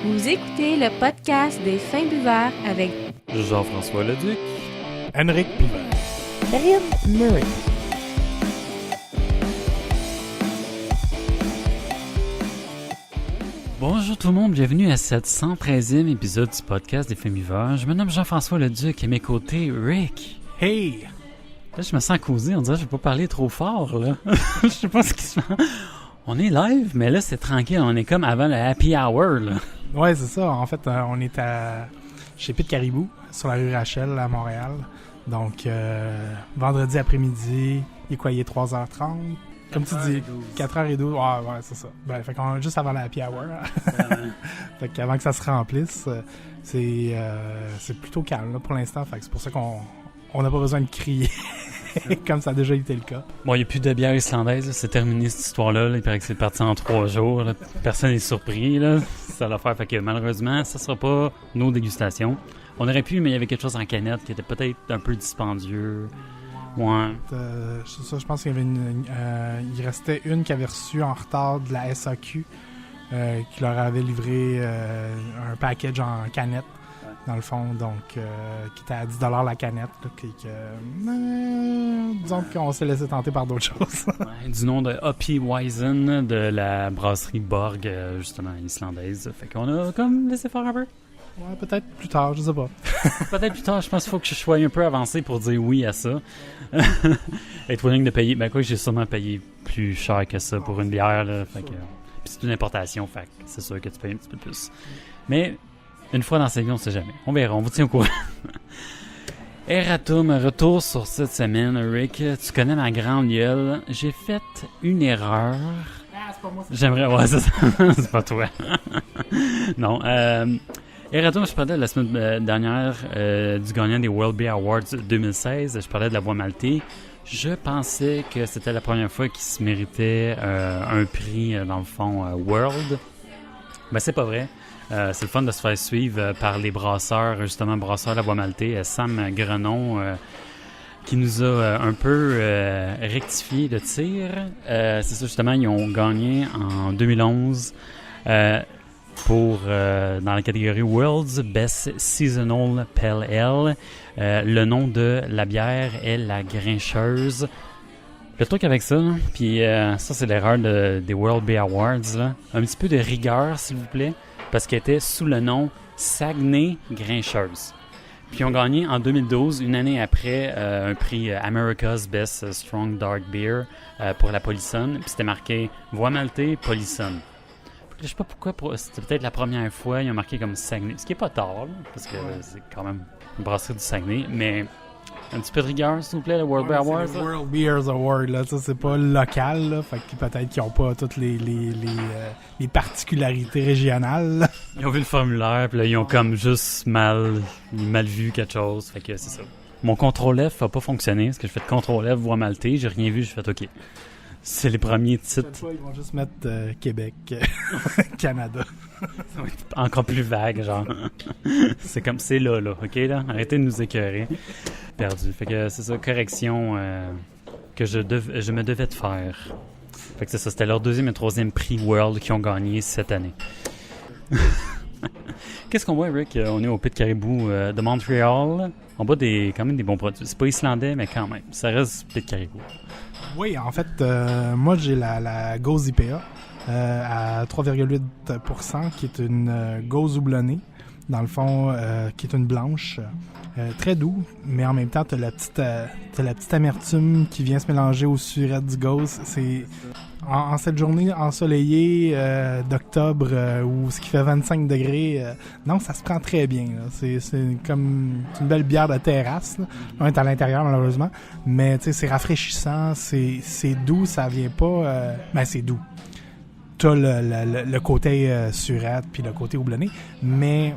Vous écoutez le podcast des Fins Buveurs avec Jean-François Leduc, Henrik Pivert, Karine Murray. Bonjour tout le monde, bienvenue à cette 113e épisode du podcast des Fins Buveurs. Je me nomme Jean-François Leduc et à mes côtés, Rick. Hey! Là, je me sens causé, on dirait que je vais pas parler trop fort, là. Je sais pas ce qui se passe. On est live, mais là, c'est tranquille. On est comme avant le happy hour, là. Ouais, c'est ça. En fait, on est chez Pit Caribou, sur la rue Rachel, à Montréal. Donc, vendredi après-midi, il est 3h30. Comme tu dis, 4h12. Ouais, c'est ça. Ben, fait qu'on est juste avant la happy hour. Fait qu'avant que ça se remplisse, c'est plutôt calme, là, pour l'instant. Fait que c'est pour ça qu'on n'a pas besoin de crier. Comme ça a déjà été le cas. Bon, il n'y a plus de bière islandaise, là. C'est terminé cette histoire-là. Là. Il paraît que c'est parti en 3 jours. Là. Personne n'est surpris. Là. C'est ça l'affaire. Fait que malheureusement, ça ne sera pas nos dégustations. On aurait pu, mais il y avait quelque chose en canette qui était peut-être un peu dispendieux. Ouais. Ça, je pense qu'il y avait il restait une qui avait reçu en retard de la SAQ qui leur avait livré un package en canette. Dans le fond, donc, qui était à 10$ la canette. Là, disons qu'on s'est laissé tenter par d'autres choses. Ouais, du nom de Hoppy Weizen de la brasserie Borg, justement, islandaise. Fait qu'on a comme laissé faire un peu. Ouais, peut-être plus tard, je sais pas. Peut-être plus tard, je pense qu'il faut que je sois un peu avancé pour dire oui à ça. Être willing de payer. Ben, quoi que j'ai sûrement payé plus cher que ça pour une bière, là. Fait que. Puis c'est une importation, fait que c'est sûr que tu payes un petit peu plus. Mais. Une fois dans sa vie, on sait jamais. On verra, on vous tient au courant. Eratum, retour sur cette semaine. Rick, tu connais ma grande gueule. J'ai fait une erreur. Ah, c'est pas moi. J'aimerais... Ouais, c'est ça. C'est pas toi. Non. Eratum, je parlais la semaine dernière du gagnant des World Beer Awards 2016. Je parlais de la bois maltée. Je pensais que c'était la première fois qu'il se méritait un prix, dans le fond, World. Ben, c'est pas vrai. C'est le fun de se faire suivre par les brasseurs, justement, brasseurs de la bois maltée, Sam Grenon, qui nous a un peu rectifié le tir. C'est ça, justement, ils ont gagné en 2011 pour, dans la catégorie World's Best Seasonal Pale Ale. Le nom de la bière est la Grincheuse. Le truc avec ça, puis ça, c'est l'erreur des World Beer Awards, là. Un petit peu de rigueur, s'il vous plaît. Parce qu'elle était sous le nom Saguenay Grincheuse. Puis ils ont gagné en 2012, une année après, un prix America's Best Strong Dark Beer pour la Polisson. Puis c'était marqué Voix maltée, Polisson. Je sais pas pourquoi, c'était peut-être la première fois, ils ont marqué comme Saguenay. Ce qui est pas tard, là, parce que c'est quand même une brasserie du Saguenay. Mais un petit peu de rigueur, s'il vous plaît, le World Beer Awards. C'est le World Beers Award, là. Ça, c'est pas local, là. Fait que peut-être qu'ils ont pas toutes les particularités régionales, là. Ils ont vu le formulaire, puis là, ils ont comme juste mal vu quelque chose. Fait que c'est ça. Mon contrôle F a pas fonctionné, parce que je fais contrôle F, voix maltais, j'ai rien vu, j'ai fait OK. C'est les premiers titres. Cette fois, ils vont juste mettre Québec, Canada. Ça va être encore plus vague, genre. C'est comme, c'est là, OK, là? Arrêtez de nous écœurer. Perdu. Fait que c'est ça, correction que je me devais de faire. Fait que c'est ça, c'était leur 2e et 3e prix World qui ont gagné cette année. Qu'est-ce qu'on boit, Rick? On est au Pit Caribou de Montréal. On boit quand même des bons produits. C'est pas islandais, mais quand même. Ça reste Pit Caribou. Oui, en fait, moi, j'ai la Gose IPA à 3,8%, qui est une Gose houblonnée, dans le fond, qui est une blanche. Très doux, mais en même temps, t'as la petite amertume qui vient se mélanger au surette du Gose. C'est en cette journée ensoleillée d'octobre où ce qui fait 25 degrés, non, ça se prend très bien. Là. C'est comme une belle bière de terrasse. Là. On est à l'intérieur malheureusement, mais tu sais, c'est rafraîchissant, c'est doux, ça vient pas. Ben c'est doux. T'as le côté surette puis le côté houblonné, mais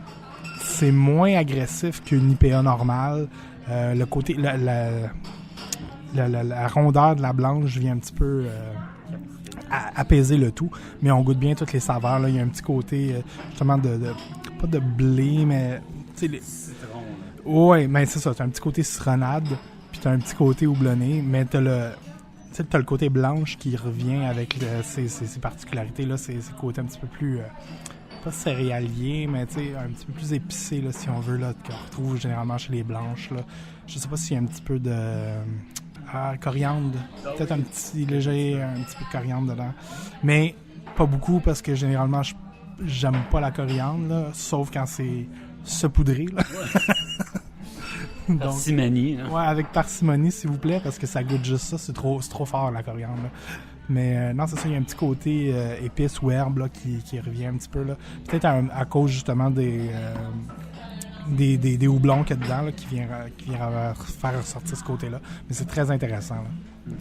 c'est moins agressif qu'une IPA normale. Le côté, la rondeur de la blanche vient un petit peu apaiser le tout, mais on goûte bien toutes les saveurs. Là. Il y a un petit côté, justement, pas de blé, mais... Citron. Ouais, mais c'est ça. T'as un petit côté citronnade, puis t'as un petit côté houblonné, mais t'as le côté blanche qui revient avec ses particularités, là, ses côtés un petit peu plus pas céréalier, mais tu sais, un petit peu plus épicé, là, si on veut, là, qu'on retrouve généralement chez les blanches, là. Je sais pas s'il y a un petit peu de coriandre, peut-être un petit peu de coriandre dedans, mais pas beaucoup parce que généralement j'aime pas la coriandre, là, sauf quand c'est saupoudré, là. Donc, parcimonie. Hein? Ouais, avec parcimonie, s'il vous plaît, parce que ça goûte juste ça, c'est trop fort, la coriandre, là. Mais non, c'est ça, il y a un petit côté épice ou herbe là, qui revient un petit peu, là. Peut-être à cause justement des houblons qu'il y a dedans, là, qui vient faire ressortir ce côté-là. Mais c'est très intéressant, là.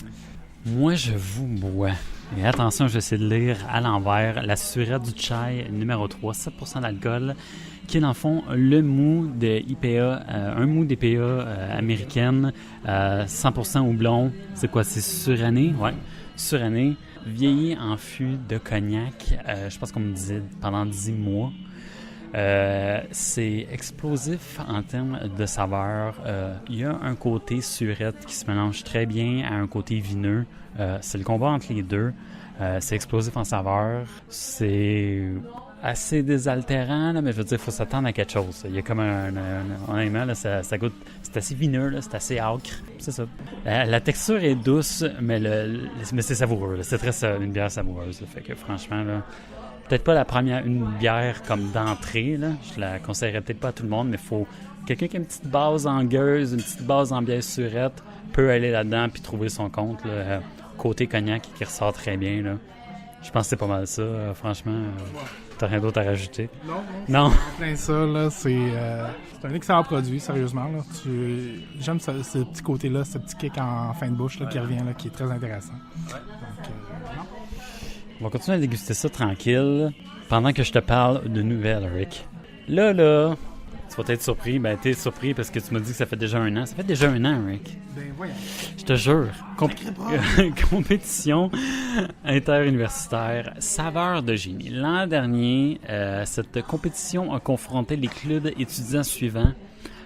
Moi, je vous bois. Et attention, je vais essayer de lire à l'envers. La surette du chai numéro 3, 7% d'alcool, qui est dans le fond le mou de IPA, un mou d'IPA américaine, 100% houblon. C'est quoi, c'est suranné? Ouais, suranné. Vieilli en fût de cognac, je pense qu'on me disait pendant 10 mois. C'est explosif en termes de saveur. Il y a un côté surette qui se mélange très bien à un côté vineux. C'est le combat entre les deux. C'est explosif en saveur. C'est assez désaltérant, là, mais je veux dire, il faut s'attendre à quelque chose. Il y a comme honnêtement, là, ça goûte... C'est assez vineux, là, c'est assez âcre. C'est ça. La texture est douce, mais c'est savoureux. Là. C'est très une bière savoureuse. Là. Fait que franchement, là... Peut-être pas une bière comme d'entrée, là. Je la conseillerais peut-être pas à tout le monde, mais il faut quelqu'un qui a une petite base en gueuse, une petite base en bière surette, peut aller là-dedans puis trouver son compte, là, côté cognac qui ressort très bien, là. Je pense que c'est pas mal ça, franchement. T'as rien d'autre à rajouter? Non. Plein ça, là, c'est un excellent produit, sérieusement, là. J'aime ce petit côté-là, ce petit kick en fin de bouche là, qui revient, là, qui est très intéressant. Donc, non. On va continuer à déguster ça tranquille pendant que je te parle de nouvelles, Rick. Là, tu vas être surpris. Ben, t'es surpris parce que tu m'as dit que ça fait déjà 1 an. Ça fait déjà 1 an, Rick. Ben, voyons. Je te jure. Compétition interuniversitaire Saveur de génie. L'an dernier, cette compétition a confronté les clubs étudiants suivants.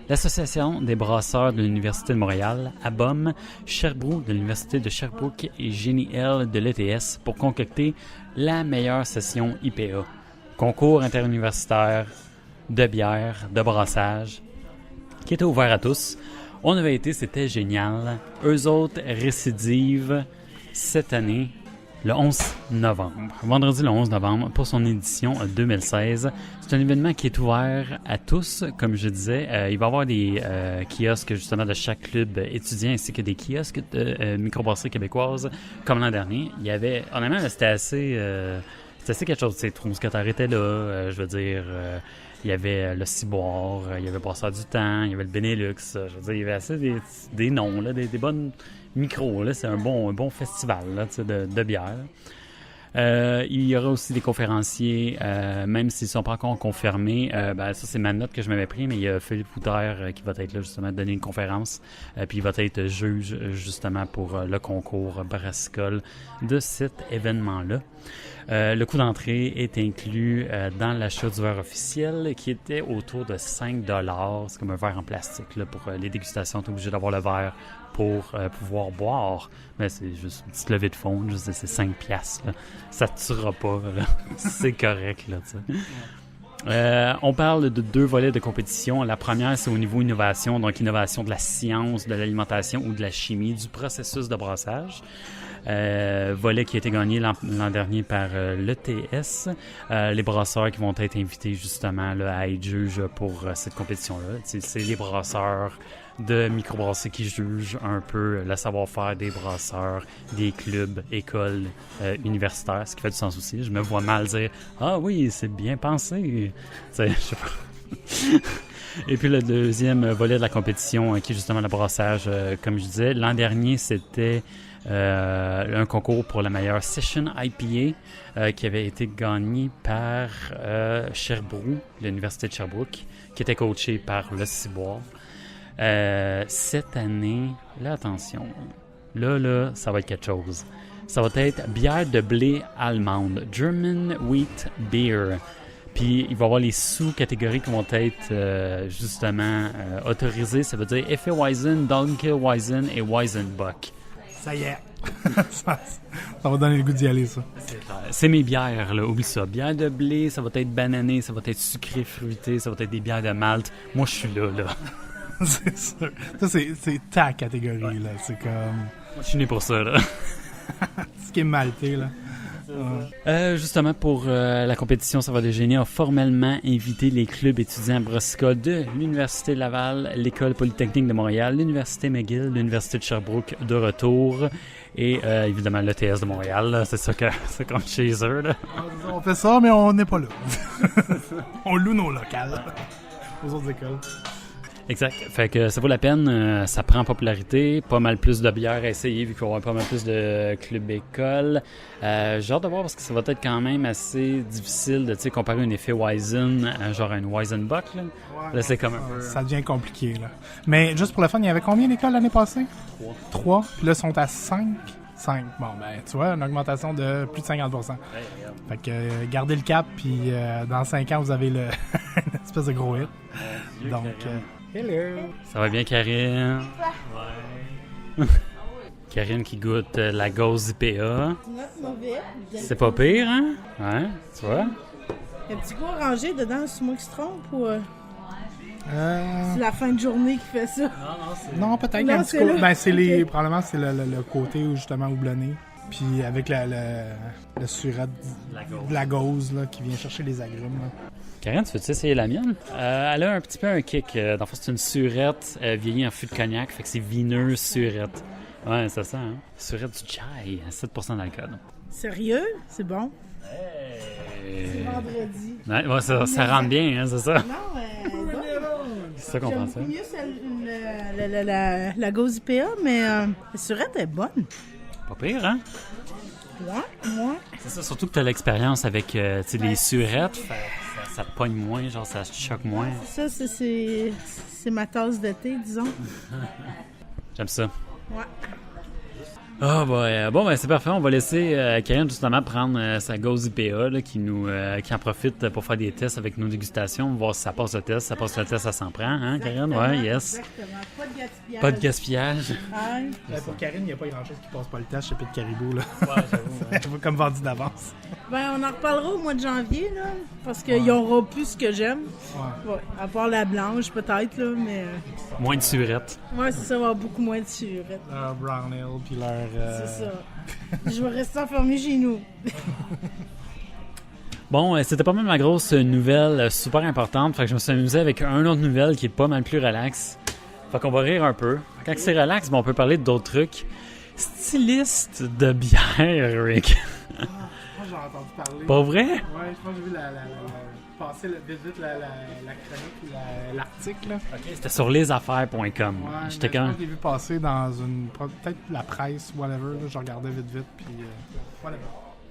L'Association des brasseurs de l'Université de Montréal, ABOM, Sherbrooke de l'Université de Sherbrooke et Génie L de l'ETS pour concocter la meilleure session IPA. Concours interuniversitaire de bière, de brassage, qui était ouvert à tous. On avait été, c'était génial. Eux autres récidivent cette année, le 11 novembre. Vendredi le 11 novembre pour son édition 2016. C'est un événement qui est ouvert à tous, comme je disais. Il va y avoir des kiosques justement de chaque club étudiant ainsi que des kiosques de microbrasseries québécoises comme l'an dernier. Il y avait, honnêtement, c'était assez quelque chose. Troumscotter était là, je veux dire... il y avait le Ciboire, il y avait Brasseur du Temps, il y avait le Benelux. Je veux dire, il y avait assez des noms, là, des bonnes micros. Là. C'est un bon festival là, de bière. Il y aura aussi des conférenciers, même s'ils ne sont pas encore confirmés. Ça, c'est ma note que je m'avais pris, mais il y a Philippe Pouter qui va être là justement donner une conférence. Puis il va être juge justement pour le concours brassicole de cet événement-là. Le coût d'entrée est inclus dans l'achat du verre officiel qui était autour de 5$. C'est comme un verre en plastique là, pour les dégustations. Tu es obligé d'avoir le verre pour pouvoir boire. Mais c'est juste une petite levée de fond. Juste, c'est 5$. Là. Ça ne tuera pas. Là. C'est correct. Là, on parle de 2 volets de compétition. La première, c'est au niveau innovation. Donc, innovation de la science, de l'alimentation ou de la chimie, du processus de brassage. Volet qui a été gagné l'an dernier par l'ETS. Les brasseurs qui vont être invités justement là, à être juges pour cette compétition-là. C'est les brasseurs de microbrasserie qui jugent un peu le savoir-faire des brasseurs, des clubs, écoles universitaires, ce qui fait du sens aussi. Je me vois mal dire « Ah oui, c'est bien pensé! » Je sais pas. Et puis le deuxième volet de la compétition qui est justement le brassage, comme je disais. L'an dernier, c'était un concours pour la meilleure Session IPA qui avait été gagné par Sherbrooke, l'Université de Sherbrooke, qui était coaché par le Ciboire. Cette année, là, attention, là, ça va être quelque chose. Ça va être bière de blé allemande, German Wheat Beer. Puis il va y avoir les sous-catégories qui vont être justement autorisées. Ça veut dire Hefeweizen, Dunkelweizen et Weizenbock. Ça y est. ça va donner le goût d'y aller, ça. C'est mes bières, là, oublie ça. Bière de blé, ça va être banané, ça va être sucré, fruité, ça va être des bières de malt. Moi, je suis là. C'est sûr. Ça, c'est ta catégorie, là. C'est comme... Moi, je suis né pour ça, là. Ce qui est maltais, là. Justement, pour la compétition, ça va déjeuner a formellement invité les clubs étudiants brassicole de l'Université Laval, l'École Polytechnique de Montréal, l'Université McGill, l'Université de Sherbrooke de retour et évidemment l'ETS de Montréal. Là, c'est ça que c'est comme chez eux. Là. On fait ça, mais on n'est pas là. On loue nos locales aux autres écoles. Exact. Fait que ça vaut la peine. Ça prend en popularité. Pas mal plus de bières à essayer vu qu'il va y avoir pas mal plus de clubs écoles. J'ai hâte de voir parce que ça va être quand même assez difficile de comparer un effet Weizen à genre un Weizenbuck. Là, là c'est comme un peu... Ça devient compliqué. Là. Mais juste pour le fun, il y avait combien d'écoles l'année passée? 3. Puis là, ils sont à 5. 5. Bon, ben, tu vois, une augmentation de plus de 50%. Fait que gardez le cap, puis dans 5 ans, vous avez une espèce de gros hit. Donc... hello! Ça va bien, Karine? Ouais. Karine qui goûte la Gauze IPA. C'est pas pire, hein? Ouais, tu vois? Il y a un petit goût orangé dedans, c'est moi qui se trompe ou c'est la fin de journée qui fait ça? Non, peut-être non, un petit coup. Ben, c'est okay. probablement c'est le côté où justement houblonné. Puis avec le surette de la gauze là, qui vient chercher les agrumes. Là. Karine, tu veux-tu essayer la mienne? Elle a un petit peu un kick. Dans le fond, c'est une surette vieillie en fût de cognac, fait que c'est vineux surette. Ouais, c'est ça, hein? Surette du chai, à 7% d'alcool. Sérieux? C'est bon? Hey. C'est vendredi. Ouais, ça rentre bien, hein, c'est ça? Non, bon. C'est ça qu'on J'aime pensait. mieux la Gauze IPA, mais la surette est bonne. Pas pire, hein? Ouais. C'est ça, surtout que tu as l'expérience avec les surettes, ça te pogne moins, genre ça te choque moins. Ça, c'est ma tasse de thé, disons. J'aime ça. Ouais. Ah, bon, c'est parfait. On va laisser Karine justement prendre sa Gauze IPA là, qui en profite pour faire des tests avec nos dégustations. On va voir si ça passe le test. Si ça passe le test, ça s'en prend, hein, Karine? Ouais, yes. Exactement. Pas de gaspillage. Pas de gaspillage. Ouais. Pour Karine, il n'y a pas grand-chose qui passe pas le test chez Pit Caribou. Là. Ouais, j'avoue. Comme vendu d'avance. Ben, on en reparlera au mois de janvier, là, parce qu'il y aura plus ce que j'aime. Ouais. À part la blanche, peut-être, là, mais... Moins de surettes. Ouais, c'est ça, il va y avoir beaucoup moins de surettes. Leur brown ale, puis leur... C'est ça. Je vais rester enfermé chez nous. Bon, c'était pas mal ma grosse nouvelle super importante. Fait que je me suis amusé avec une autre nouvelle qui est pas mal plus relax. Fait qu'on va rire un peu. Quand c'est relax, on peut parler d'autres trucs. Styliste de bière, Rick. Moi, j'en ai entendu parler. Pas vrai? Ouais, je pense que j'ai vu passer vite la chronique ou l'article. Là. Ok, c'était sur lesaffaires.com. Ouais, J'étais je pense que je l'ai vu passer dans peut-être la presse, whatever. Là, je regardais vite, puis whatever.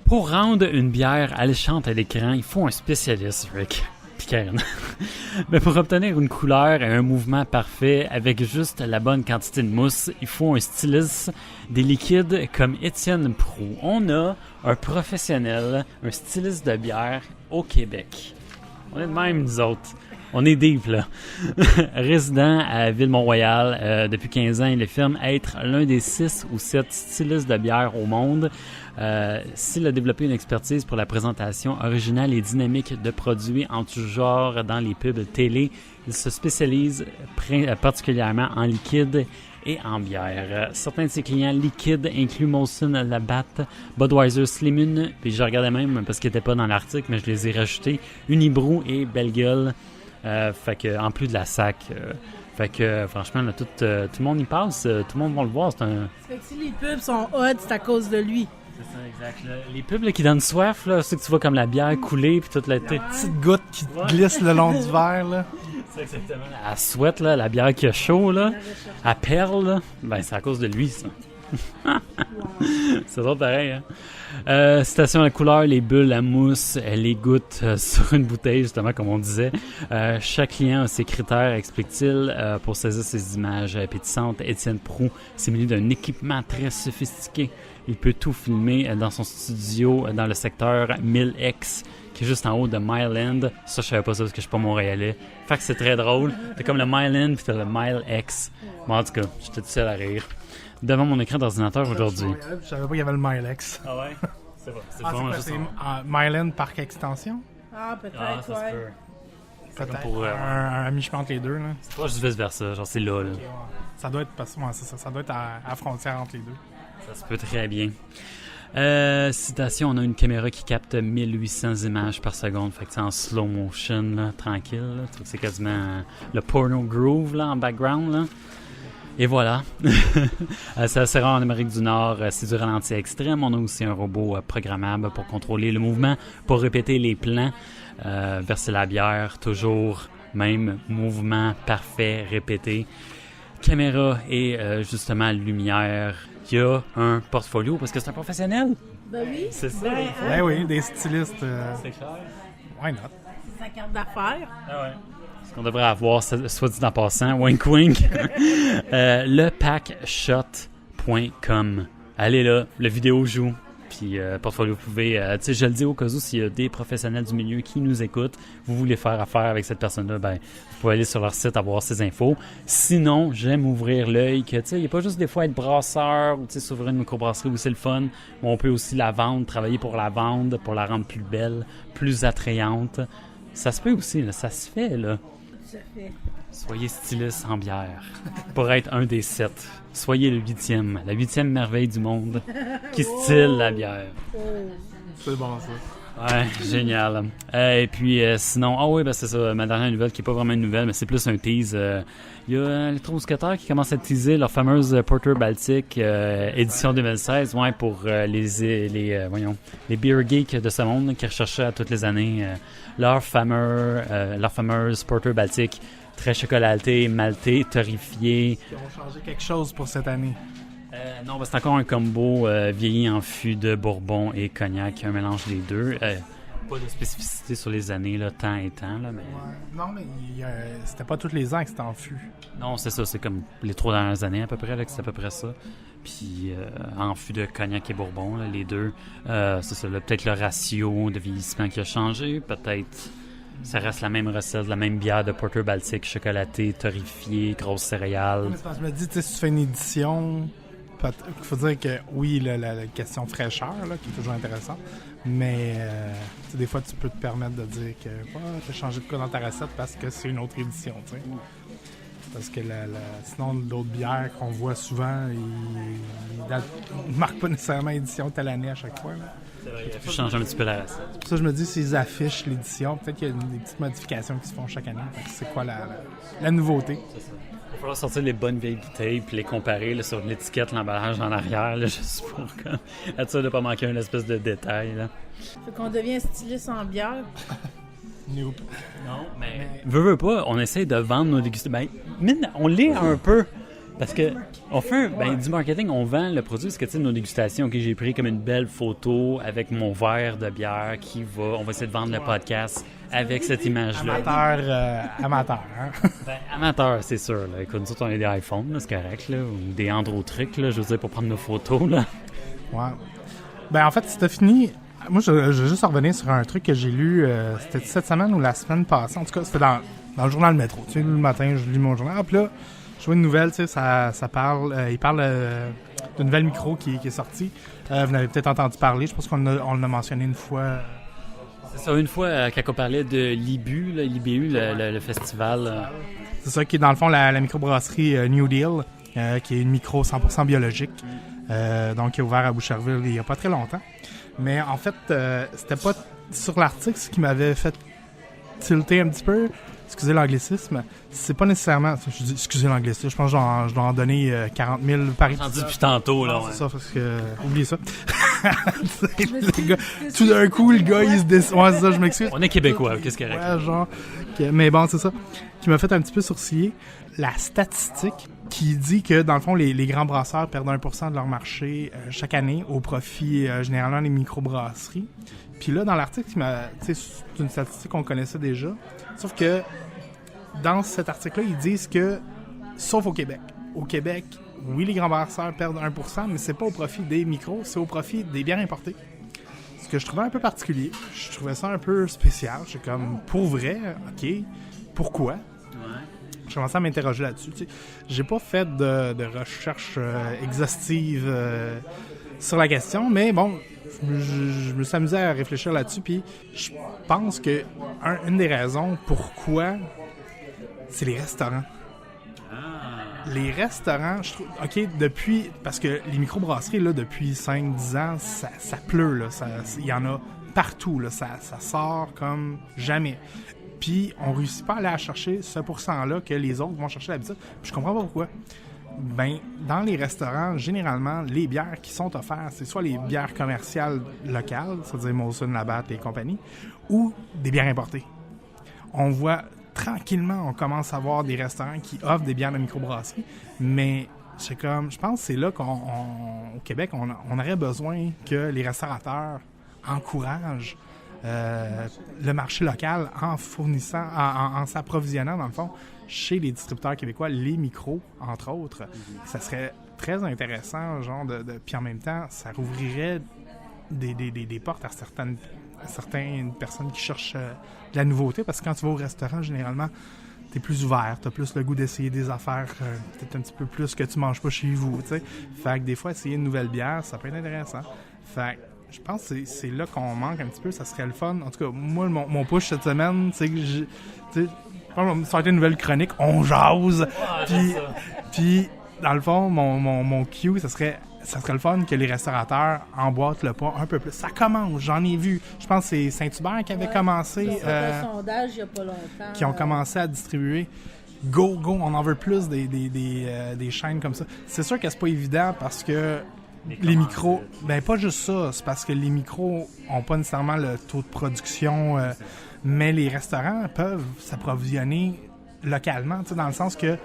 Pour rendre une bière alléchante à l'écran, il faut un spécialiste, Rick. Puis Karen. Mais pour obtenir une couleur et un mouvement parfait avec juste la bonne quantité de mousse, il faut un styliste des liquides comme Étienne Proulx. On a un professionnel, un styliste de bière au Québec. On est de même, nous autres. On est deep, là. Résident à Ville-Mont-Royal depuis 15 ans, il affirme être l'un des 6 ou 7 stylistes de bière au monde. S'il a développé une expertise pour la présentation originale et dynamique de produits en tout genre dans les pubs télé, il se spécialise particulièrement en liquide et en bière. Certains de ses clients liquides incluent Molson Labatt, Budweiser Slimmune, puis je regardais même parce qu'ils n'étaient pas dans l'article, mais je les ai rajoutés, Unibroue et Belle Gueule. Fait que, en plus de la SAC. Fait que franchement, là, tout le monde y passe, tout le monde va le voir. Fait que si les pubs sont hot, c'est à cause de lui. C'est ça, exact. Là. Les pubs là, qui donnent soif, là, c'est que tu vois comme la bière couler puis toute la Les petites gouttes qui glissent le long du verre. Là. C'est exactement. Elle souhaite, là, la bière qui a chaud, là, elle perle, là. Ben, c'est à cause de lui, ça. C'est drôle pareil, hein. Citation à la couleur, les bulles, la mousse, les gouttes sur une bouteille, justement, comme on disait. Chaque client a ses critères, explique-t-il, pour saisir ces images appétissantes. Étienne Proulx s'est muni d'un équipement très sophistiqué. Il peut tout filmer dans son studio dans le secteur 1000X, qui est juste en haut de Mile End. Ça, je savais pas ça parce que je suis pas montréalais. Fait que c'est très drôle. T'as comme le Mile End puis t'as le Mile X. Bon, en tout cas, j'étais tout seul à rire. devant mon écran d'ordinateur aujourd'hui. Je savais pas qu'il y avait le Milex. Ah ouais? C'est vrai. C'est Ah, vraiment c'est juste quoi, c'est Myland Parc Extension? Ah, peut-être, Ah, ça se ouais. peut. C'est Peut-être. comme pour... Un mi-chemin entre les deux, là. c'est pas juste vice-versa, genre c'est là. Ça doit être, parce que ça doit être à la frontière entre les deux. Ça se peut très bien. Citation, on a une caméra qui capte 1800 images par seconde, fait que c'est en slow motion, là, tranquille. Là. C'est quasiment le porno groove là, en background. Là. Et voilà. C'est assez rare en Amérique du Nord. C'est du ralenti extrême. On a aussi un robot programmable pour contrôler le mouvement, pour répéter les plans, verser la bière, toujours même mouvement parfait, répété. Caméra et justement lumière. Il y a un portfolio parce que c'est un professionnel. Ben oui. C'est ça. Ben, Ben oui, des stylistes. C'est clair. Why not? c'est sa carte d'affaires. Ah ouais. Ce qu'on devrait avoir, soit dit en passant, wink wink, lepackshot.com. Allez là, la vidéo joue. Puis, portfolio, vous pouvez, tu sais, je le dis au cas où, s'il y a des professionnels du milieu qui nous écoutent, vous voulez faire affaire avec cette personne-là, ben, vous pouvez aller sur leur site, avoir ces infos. Sinon, j'aime ouvrir l'œil que, tu sais, il n'y a pas juste des fois être brasseur ou, tu sais, s'ouvrir une microbrasserie où c'est le fun, mais on peut aussi la vendre, travailler pour la vendre, pour la rendre plus belle, plus attrayante. Ça se peut aussi, là, ça se fait, là. Ça fait. Soyez styliste en bière pour être un des 7. Soyez le 8e, la 8e merveille du monde qui style la bière. C'est bon, ça. Ouais, génial. Et puis sinon, ah oui, ben c'est ça, ma dernière nouvelle qui est pas vraiment une nouvelle, mais c'est plus un tease. Il y a les Trois Mousquetaires qui commencent à teaser leur fameuse Porter Baltic édition 2016, ouais, pour les beer geeks de ce monde qui recherchaient à toutes les années leur fameuse Porter Baltic. Très chocolaté, malté, torréfié. Ils ont changé quelque chose pour cette année. Non, ben c'est encore un combo vieilli en fût de bourbon et cognac, un mélange des deux. Pas de spécificité sur les années, là, temps et temps. Là, mais... Ouais. Non, mais c'était pas tous les ans que c'était en fût. Non, c'est ça, c'est comme les 3 dernières années à peu près, là, que c'est à peu près ça. Puis en fût de cognac et bourbon, là, les deux. C'est ça, là, peut-être le ratio de vieillissement qui a changé, peut-être... Ça reste la même recette, la même bière de Porter Baltic, chocolatée, torréfiée, grosse céréales. Mais je me dis, tu sais, si tu fais une édition, il faut dire que oui, la question fraîcheur, là, qui est toujours intéressante, mais des fois, tu peux te permettre de dire que tu as changé de quoi dans ta recette parce que c'est une autre édition, tu sais. Parce que sinon, d'autres bières qu'on voit souvent, ils ne marquent pas nécessairement édition telle année à chaque fois. Là. C'est vrai, il faut changer un petit peu la recette. Pour ça, je me dis, s'ils affichent l'édition, peut-être qu'il y a des petites modifications qui se font chaque année. C'est quoi la nouveauté? C'est ça. Il va falloir sortir les bonnes vieilles bouteilles puis les comparer là, sur l'étiquette, l'emballage en arrière, là, juste pour être sûr de ne pas manquer une espèce de détail. Là. Fait qu'on devient styliste en bière. Nope. Non, mais... Veux pas, on essaie de vendre nos dégustations. Ben, on l'est un peu. Parce que on fait du marketing, on vend le produit. Parce que, tu sais, nos dégustations, okay, j'ai pris comme une belle photo avec mon verre de bière on va essayer de vendre le podcast avec cette image-là. Amateur, hein? Ben, amateur, c'est sûr. Là. Écoute, nous autres, on a des iPhones, là, c'est correct, là, ou des Andro-Trick, là, je veux dire, pour prendre nos photos, là. Ouais. Ben, en fait, c'était fini. Moi, je vais juste revenir sur un truc que j'ai lu, c'était cette semaine ou la semaine passée. En tout cas, c'était dans le journal Métro. Tu sais, le matin, je lis mon journal. Puis là, je vois une nouvelle, tu sais, ça parle... il parle d'une nouvelle micro qui est sortie. Vous en avez peut-être entendu parler. Je pense qu'on l'a mentionné une fois. C'est ça, une fois, quand on parlait de l'IBU, là, l'IBU, le festival... C'est ça, qui est dans le fond la microbrasserie New Deal, qui est une micro 100% biologique. Donc, qui est ouvert à Boucherville il n'y a pas très longtemps. Mais en fait, c'était pas sur l'article ce qui m'avait fait tilter un petit peu. Excusez l'anglicisme. C'est pas nécessairement... Je dis excusez l'anglicisme. Je pense que je dois en donner 40 000 par épisode. J'en dis depuis tantôt, là. Ouais. C'est ça, parce que... Oubliez ça. Le gars, tout d'un coup, le gars, il se décide... Ouais, c'est ça, je m'excuse. On est québécois, qu'est-ce qu'il y a? Ouais, genre... Mais bon, c'est ça. Qui m'a fait un petit peu sourciller. La statistique qui dit que, dans le fond, les grands brasseurs perdent 1% de leur marché chaque année au profit, généralement, des microbrasseries. Puis là, dans l'article, c'est une statistique qu'on connaissait déjà. Sauf que, dans cet article-là, ils disent que, sauf au Québec. Au Québec, oui, les grands brasseurs perdent 1%, mais c'est pas au profit des micros, c'est au profit des bières importées. Ce que je trouvais un peu particulier. Je trouvais ça un peu spécial. J'étais comme, pour vrai, OK, pourquoi? je commençais à m'interroger là-dessus. Tu sais. J'ai pas fait de recherche exhaustive sur la question, mais bon, je me suis amusé à réfléchir là-dessus, puis je pense que une des raisons pourquoi, c'est les restaurants. Les restaurants, je trouve, OK, parce que les microbrasseries, là, depuis 5-10 ans, ça pleut, là, il y en a partout, là, ça sort comme jamais. Puis on réussit pas à aller chercher ce pourcent-là que les autres vont chercher d'habitude. Puis je comprends pas pourquoi. Ben, dans les restaurants, généralement, les bières qui sont offertes, c'est soit les bières commerciales locales, c'est-à-dire Molson, Labatt et compagnie, ou des bières importées. On voit tranquillement, on commence à voir des restaurants qui offrent des bières de microbrasserie, mais je pense que c'est là qu'au Québec, on aurait besoin que les restaurateurs encouragent le marché local en fournissant, en s'approvisionnant, dans le fond, chez les distributeurs québécois, les micros, entre autres. Ça serait très intéressant, puis en même temps, ça rouvrirait des portes à certaines personnes qui cherchent de la nouveauté, parce que quand tu vas au restaurant, généralement, t'es plus ouvert, t'as plus le goût d'essayer des affaires, peut-être un petit peu plus que tu manges pas chez vous, tu sais. Fait que des fois, essayer une nouvelle bière, ça peut être intéressant. Fait que je pense que c'est là qu'on manque un petit peu, ça serait le fun. En tout cas, moi, mon push cette semaine, c'est que ça a été une nouvelle chronique, on jase, puis dans le fond, mon cue, ça serait le fun que les restaurateurs emboîtent le pas un peu plus. Ça commence, j'en ai vu. Je pense que c'est Saint-Hubert qui avait commencé. Un sondage il n'y a pas longtemps. Qui ont commencé à distribuer. Go, on en veut plus des chaînes comme ça. C'est sûr que c'est pas évident parce que les micros, ben pas juste ça, c'est parce que les micros ont pas nécessairement le taux de production, mais les restaurants peuvent s'approvisionner localement, tu sais, dans le sens que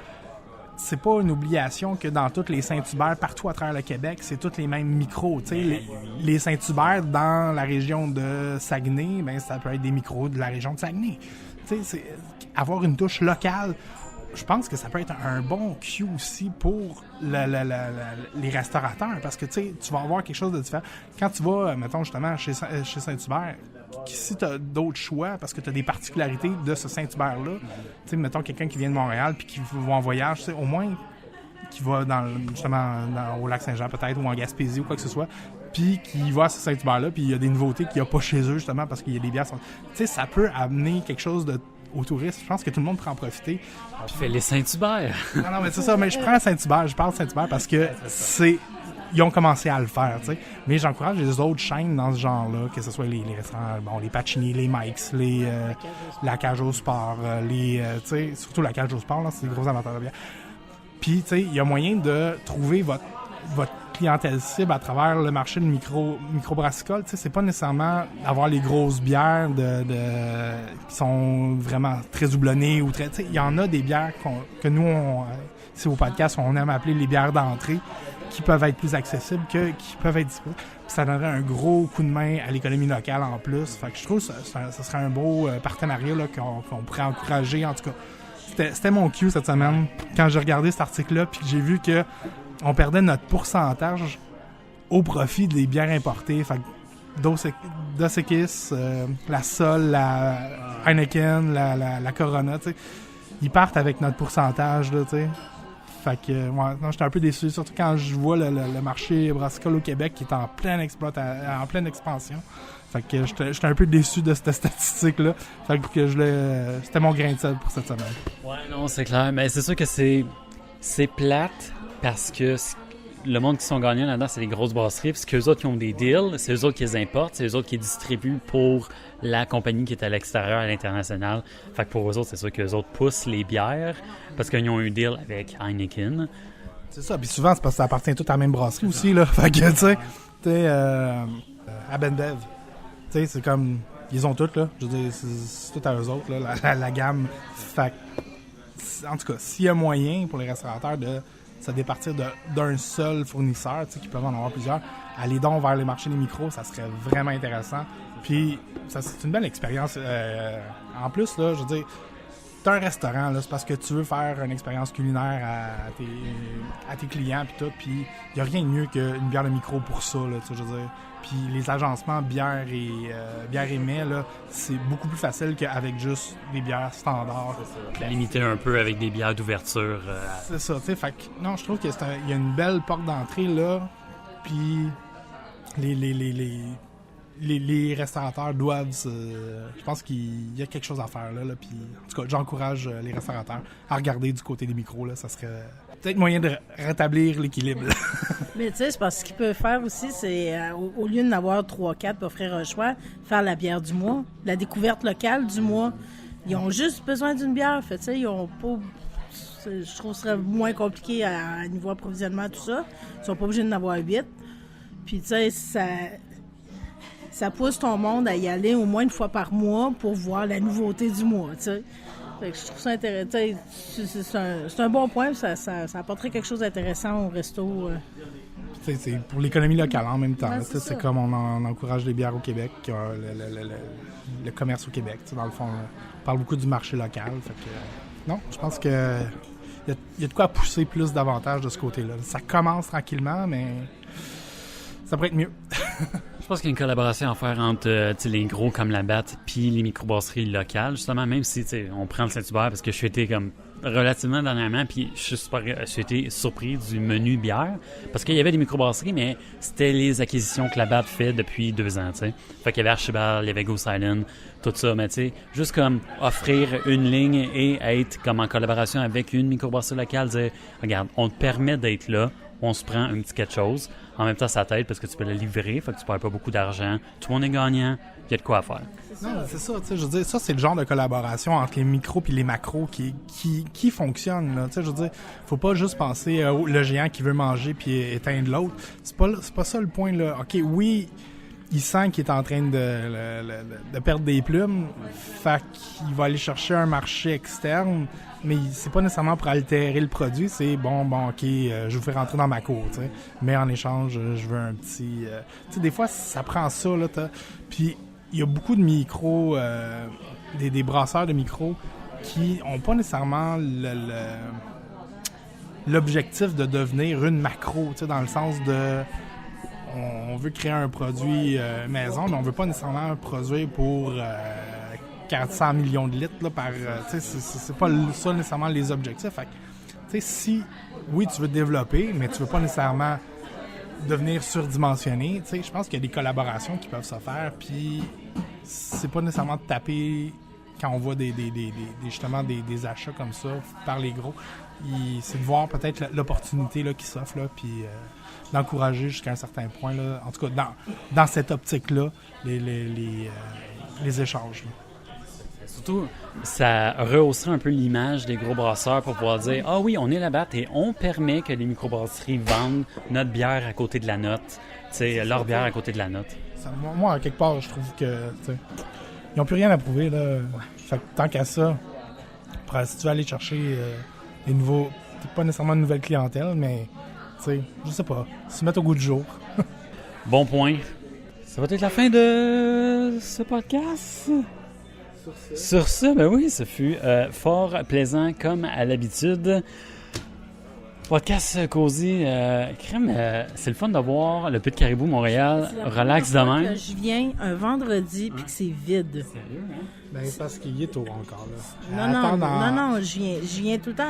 c'est pas une obligation que dans tous les Saint-Hubert, partout à travers le Québec, c'est tous les mêmes micros. Tu sais, les Saint-Hubert dans la région de Saguenay, ben ça peut être des micros de la région de Saguenay. Tu sais, avoir une touche locale, je pense que ça peut être un bon cue aussi pour les restaurateurs, parce que tu vas avoir quelque chose de différent. Quand tu vas, mettons justement, chez Saint-Hubert, si tu as d'autres choix, parce que tu as des particularités de ce Saint-Hubert-là, tu sais, mettons quelqu'un qui vient de Montréal puis qui va en voyage, tu sais, au moins qui va au lac Saint-Jean peut-être, ou en Gaspésie ou quoi que ce soit, puis qui va à ce Saint-Hubert-là, puis il y a des nouveautés qu'il n'y a pas chez eux, justement, parce qu'il y a des bières. Tu sais, ça peut amener quelque chose aux touristes. Je pense que tout le monde pourrait en profiter. Puis fait les Saint-Hubert. Non, mais c'est ça. Mais je prends Saint-Hubert, je parle de Saint-Hubert parce que ils ont commencé à le faire, tu sais. Mais j'encourage les autres chaînes dans ce genre-là, que ce soit les restaurants, les Pacini, les Mike's, la Cage au Sport, tu sais, surtout la Cage au Sport, là, c'est des gros amateurs de bière. Puis, tu sais, il y a moyen de trouver votre clientèle cible à travers le marché de microbrassicole. Tu sais, c'est pas nécessairement d'avoir les grosses bières qui sont vraiment très houblonnées ou très. Tu sais, il y en a des bières que nous, ici au podcast, on aime appeler les bières d'entrée, qui peuvent être plus accessibles, qui peuvent être disponibles. Puis ça donnerait un gros coup de main à l'économie locale en plus. Fait que je trouve que ça serait un beau partenariat là, qu'on pourrait encourager. En tout cas, c'était mon cue cette semaine quand j'ai regardé cet article-là, puis que j'ai vu que on perdait notre pourcentage au profit des bières importées. Fait que Dos Equis, la Sol, la Heineken, la Corona, tu sais, ils partent avec notre pourcentage, là, tu sais. Fait que, j'étais un peu déçu, surtout quand je vois le marché brassicole au Québec qui est en pleine expansion. Fait que j'étais un peu déçu de cette statistique-là. Fait que c'était mon grain de sel pour cette semaine. Ouais, non, c'est clair. Mais c'est sûr que c'est plate parce que le monde qui sont gagnants là-dedans, c'est les grosses brasseries. Parce qu'eux autres qui ont des deals, c'est eux autres qui les importent, c'est eux autres qui les distribuent pour la compagnie qui est à l'extérieur, à l'international. Fait que pour eux autres, c'est sûr qu'eux autres poussent les bières parce qu'ils ont un deal avec Heineken. C'est ça. Puis souvent, c'est parce que ça appartient tout à la même brasserie aussi, là. Fait que, tu sais, Abendev, tu sais, c'est comme, ils ont toutes, là. Je veux dire, c'est tout à eux autres, là, la gamme. Fait que, en tout cas, s'il y a moyen pour les restaurateurs de se départir d'un seul fournisseur, tu sais, qui peuvent en avoir plusieurs, aller donc vers les marchés des micros, ça serait vraiment intéressant. Puis, ça, c'est une belle expérience. En plus, là, je veux dire, t'as un restaurant, là, c'est parce que tu veux faire une expérience culinaire à tes clients puis tout, puis il y a rien de mieux qu'une bière de micro pour ça, là, tu sais, je veux dire. Puis les agencements bière et mets, là, c'est beaucoup plus facile qu'avec juste des bières standards. Limiter un peu avec des bières d'ouverture. C'est ça, tu sais, fait que non, je trouve qu'il y a une belle porte d'entrée, là, puis les restaurateurs doivent je pense qu'il y a quelque chose à faire là, puis en tout cas j'encourage les restaurateurs à regarder du côté des micros là, ça serait peut-être moyen de rétablir l'équilibre. Mais tu sais, c'est parce qu'il peut faire aussi, c'est au lieu d'en avoir 3-4 pour offrir un choix, faire la bière du mois, la découverte locale du mois. Ils ont juste besoin d'une bière, fait tu sais, ils ont pas. Je trouve que ce serait moins compliqué à niveau approvisionnement, tout ça. Ils sont pas obligés d'en avoir 8. Puis tu sais, ça pousse ton monde à y aller au moins une fois par mois pour voir la nouveauté du mois, tu sais. Fait que je trouve ça intéressant. C'est un bon point, ça apporterait quelque chose d'intéressant au resto. C'est pour l'économie locale en même temps. Ouais, Là, c'est comme on encourage les bières au Québec, le commerce au Québec. Dans le fond, on parle beaucoup du marché local. Fait que, non, je pense que il y a de quoi pousser plus davantage de ce côté-là. Ça commence tranquillement, mais ça pourrait être mieux. Je pense qu'il y a une collaboration à faire entre les gros comme la Batte puis les microbrasseries locales, justement, même si on prend le Saint-Hubert, parce que je suis été comme relativement dernièrement, puis je suis été surpris du menu bière, parce qu'il y avait des microbrasseries, mais c'était les acquisitions que la Batte fait depuis 2 ans, tu sais. Fait qu'il y avait Archibald, il y avait Goose Island, tout ça, mais tu sais, juste comme offrir une ligne et être comme en collaboration avec une microbrasserie locale, dire, regarde, on te permet d'être là, on se prend un petit quelque chose, en même temps ça t'aide parce que tu peux le livrer, fait que tu perds pas beaucoup d'argent, tout le monde est gagnant, il y a de quoi à faire. Non, c'est ça, tu sais, je veux dire, ça c'est le genre de collaboration entre les micros et les macros qui fonctionne, là, tu sais, je veux dire, faut pas juste penser le géant qui veut manger puis éteindre l'autre, c'est pas ça le point, là. OK, oui, il sent qu'il est en train de perdre des plumes, fait qu'il va aller chercher un marché externe, mais c'est pas nécessairement pour altérer le produit, c'est bon, OK, je vous fais rentrer dans ma cour, tu sais. Mais en échange, je veux un petit... tu sais, des fois, ça prend ça, là, puis il y a beaucoup de micros, des brasseurs de micros qui ont pas nécessairement l'objectif de devenir une macro, tu sais, dans le sens de... On veut créer un produit maison, mais on veut pas nécessairement produire pour 400 millions de litres là, par... tu sais, c'est pas ça nécessairement les objectifs. Fait que, tu sais, si, oui, tu veux te développer, mais tu veux pas nécessairement devenir surdimensionné, tu sais, je pense qu'il y a des collaborations qui peuvent se faire, puis c'est pas nécessairement de taper quand on voit justement des achats comme ça par les gros. C'est de voir peut-être l'opportunité là, qui s'offre, là, puis d'encourager jusqu'à un certain point, là, en tout cas dans cette optique-là, les échanges. Là. Surtout, ça rehausserait un peu l'image des gros brasseurs pour pouvoir dire « Ah oui, on est la Batte et on permet que les microbrasseries vendent notre bière à côté de la note, tu sais, leur bière à côté de la note. » Moi, quelque part, je trouve que ils n'ont plus rien à prouver, là. Fait que tant qu'à ça, si tu veux aller chercher des nouveaux, pas nécessairement une nouvelle clientèle, mais tu sais, je sais pas, se mettre au goût du jour. Bon point. Ça va être la fin de ce podcast. Sur ce, ben oui, ce fut fort plaisant comme à l'habitude. Podcast cosy, crème, c'est le fun de voir le Pit Caribou Montréal relax de même. Je viens un vendredi puis que c'est vide. Sérieux, hein? Ben, c'est parce qu'il est tôt encore, là. Non, je viens tout le temps.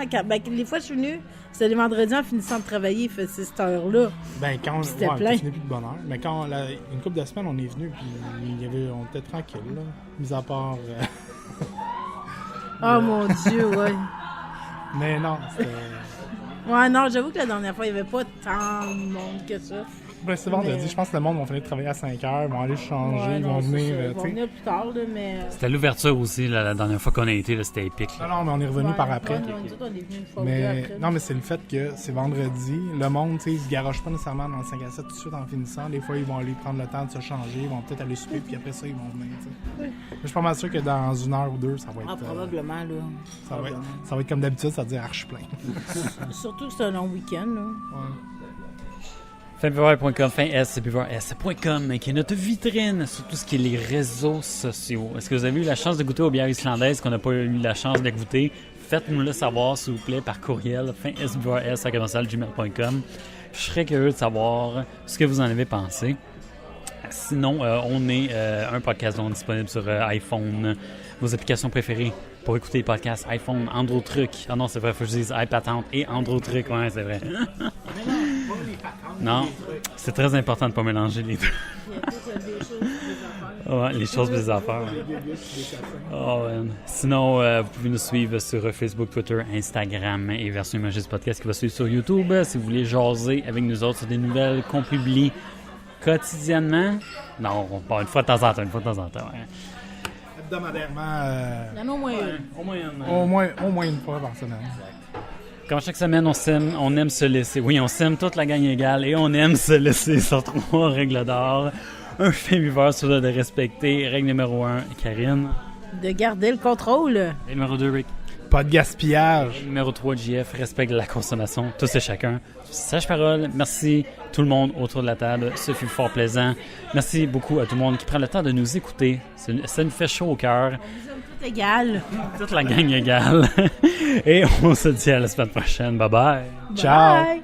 Les fois que je suis venue, c'était les vendredis en finissant de travailler, c'est cette heure-là. Ben, quand c'était plein. plus de bonne heure. Mais quand, une couple de semaines, on est venu, puis on était tranquille, là. Mis à part... Oh mon Dieu, ouais. Mais non, c'était... Ouais, non, j'avoue que la dernière fois, il n'y avait pas tant de monde que ça. Ben, c'est vendredi. Je pense que le monde va finir de travailler à 5 heures, vont aller changer, Ouais, ils vont venir. Ils vont venir plus tard, là, mais. C'était l'ouverture aussi, là, la dernière fois qu'on a été, là, c'était épique. Là. Non, mais on est revenu par après. Ouais, on est venu une fois Mais, ou deux après. non, mais c'est le fait que c'est vendredi. Le monde, tu sais, ils se garochent pas nécessairement dans le 5 à 7 tout de suite en finissant. Des fois, ils vont aller prendre le temps de se changer, ils vont peut-être aller souper, puis après ça, ils vont venir, tu sais. Oui. Mais je suis pas mal sûr que dans 1 heure ou 2, ça va être. Probablement, là. Ça va être comme d'habitude, ça veut dire archi plein. Surtout que c'est un long week-end, là. Ouais. Finbuveur.com, finsbuveurs.com, qui est notre vitrine sur tout ce qui est les réseaux sociaux. Est-ce que vous avez eu la chance de goûter aux bières islandaises qu'on n'a pas eu la chance de goûter? Faites-nous le savoir, s'il vous plaît, par courriel, finsbuveurs@gmail.com. Je serais curieux de savoir ce que vous en avez pensé. Sinon, on est un podcast donc disponible sur iPhone, vos applications préférées pour écouter les podcasts, iPhone, Android Truc. Ah non, c'est vrai, il faut que je dise iPatente et Android Truc. Ouais, c'est vrai. Non, c'est très important de ne pas mélanger les deux. Ouais, les choses et les affaires. Oh, sinon, vous pouvez nous suivre sur Facebook, Twitter, Instagram et Version Imagée du podcast qui va suivre sur YouTube. Si vous voulez jaser avec nous autres sur des nouvelles qu'on publie quotidiennement. Non, bon, une fois de temps en temps. Ouais. Hebdomadairement. Il y en a au moins une. Au moins une fois par semaine. Comme chaque semaine, on aime se laisser. Oui, on s'aime toute la gang égale et on aime se laisser sur 3 règles d'or. Un fin buveur sur le de respecter. Règle numéro 1, Karine. De garder le contrôle. Règle numéro 2, Rick. Pas de gaspillage. Règle numéro 3, JF. Respecte la consommation. Tous et chacun. Sage parole. Merci tout le monde autour de la table. Ce fut fort plaisant. Merci beaucoup à tout le monde qui prend le temps de nous écouter. Ça nous fait chaud au cœur. Tout égal. Toute la gang égale. Et on se dit à la semaine prochaine. Bye bye. Ciao. Bye.